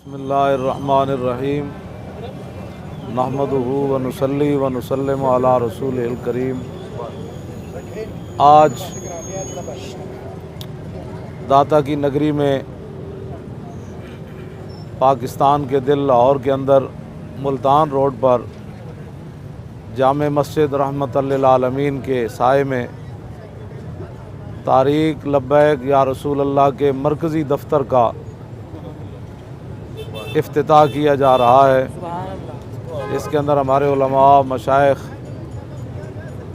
बिस्मिल्लाहिर्रहमानिर्रहीम नहमदुहु व नुसल्ली व नुसल्लिमु अला रसूलिल करीम। आज दाता की नगरी में पाकिस्तान के दिल लाहौर के अंदर मुल्तान रोड पर जामे मस्जिद रहमतल लिल आलमीन के साए में तारीक लब्बैक या रसूल अल्लाह के मरकज़ी दफ्तर का इफ्तिताह किया जा रहा है। इसके अंदर हमारे उलमा, मशाइख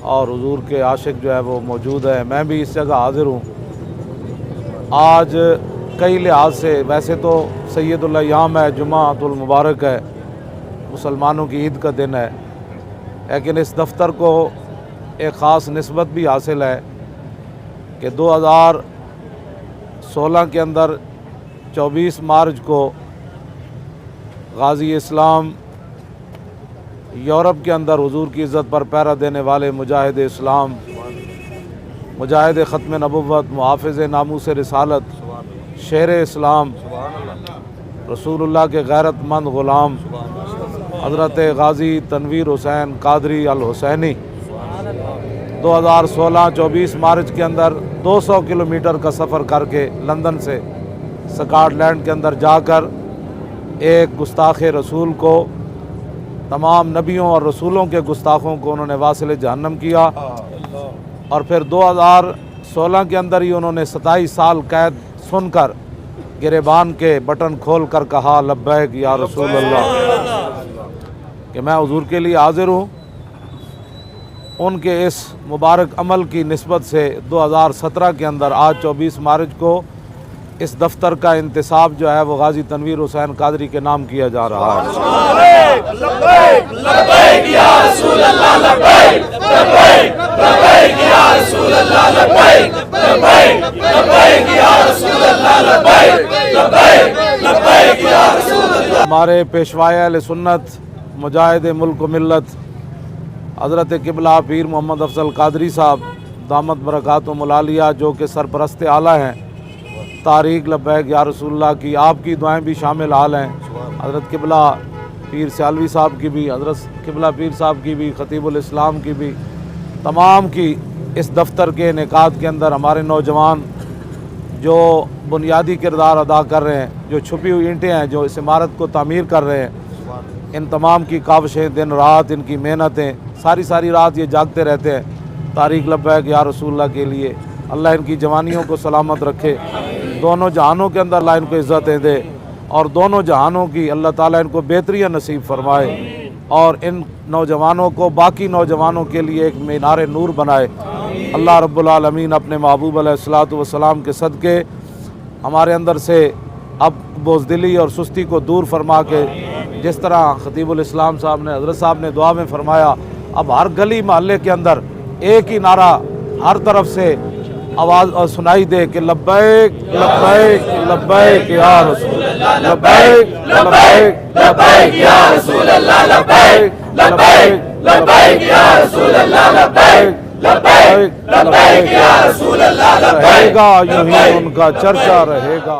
और हुजूर के आशिक जो है वो मौजूद है। मैं भी इस जगह हाज़िर हूँ। आज कई लिहाज से वैसे तो सैयदुल अय्याम है, जुमाअतुल मुबारक है, मुसलमानों की ईद का दिन है, लेकिन इस दफ्तर को एक ख़ास निस्बत भी हासिल है कि 2016 के अंदर 24 मार्च को गाज़ी इस्लाम यूरोप के अंदर हुजूर की इज़्ज़त पर पहरा देने वाले मुजाहिद इस्लाम, मुजाहिद ख़त्म नबुव्वत, मुहाफ़िज़ नामूस रिसालत, शेर इस्लाम, रसूलुल्लाह के गैरतमंद ग़ुलाम हज़रत गाज़ी तनवीर हुसैन कादरी अल हुसैनी 2016 24 मार्च के अंदर 200 किलोमीटर का सफ़र करके लंदन से स्कॉटलैंड के अंदर जाकर एक गुस्ताख़ रसूल को, तमाम नबियों और रसूलों के गुस्ताखों को उन्होंने वासिल जहन्नम किया और फिर 2016 के अंदर ही उन्होंने 27 साल कैद सुनकर गिरेबान के बटन खोल कर कहा लब्बैक या रसूल अल्लाह कि मैं हुजूर के लिए हाज़िर हूँ। उनके इस मुबारक अमल की निस्बत से 2017 के अंदर आज 24 मार्च को इस दफ्तर का इंतसाब जो है वो गाज़ी तनवीर हुसैन कादरी के नाम किया जा रहा है। हमारे पेशवाए अहले सुन्नत मुजाहिद मुल्क व मिल्लत हज़रत क़िबला पीर मोहम्मद अफज़ल कादरी साहब दामत बरकातुहुमुल आलिया, जो कि सरपरस्त आला हैं, तारीक लब्बैक या रसूलुल्लाह की आपकी दुआएं भी शामिल हाल हैं। हज़रत क़िबला पीर सियालवी साहब की भी, हज़रत क़िबला पीर साहब की भी, ख़तीबुल इस्लाम की भी, तमाम की इस दफ्तर के इनेकाद के अंदर हमारे नौजवान जो बुनियादी किरदार अदा कर रहे हैं, जो छुपी हुई ईंटें हैं जो इस इमारत को तामीर कर रहे हैं, इन तमाम की काविशें, दिन रात इनकी मेहनतें, सारी रात ये जागते रहते हैं तारीक लब्बैक या रसूलुल्लाह के लिए। अल्लाह इनकी जवानियों को सलामत रखे, दोनों जहानों के अंदर अल्लाह इनको इज़्ज़तें दे और दोनों जहानों की अल्लाह ताला इनको बेहतरियाँ नसीब फरमाए और इन नौजवानों को बाकी नौजवानों के लिए एक मीनार नूर बनाए। अल्लाह रब्बुल आलमीन अपने महबूब अलैहिस्सलातु वस्सलाम के सदक़े हमारे अंदर से अब बोझदिली और सुस्ती को दूर फरमा के, जिस तरह ख़तीबुल इस्लाम साहब ने, हज़रत साहब ने दुआ में फरमाया, अब हर गली मोहल्ले के अंदर एक ही नारा हर तरफ से आवाज़ सुनाई दे कि लब्बैक लब्बैक लब्बैक या रसूल अल्लाह, लब्बैक लब्बैक लब्बैक या रसूल अल्लाह, लब्बैक लब्बैक लब्बैक या रसूल अल्लाह, लब्बैक लब्बैक लब्बैक या रसूल अल्लाह, रहेगा यूं ही उनका चर्चा रहेगा।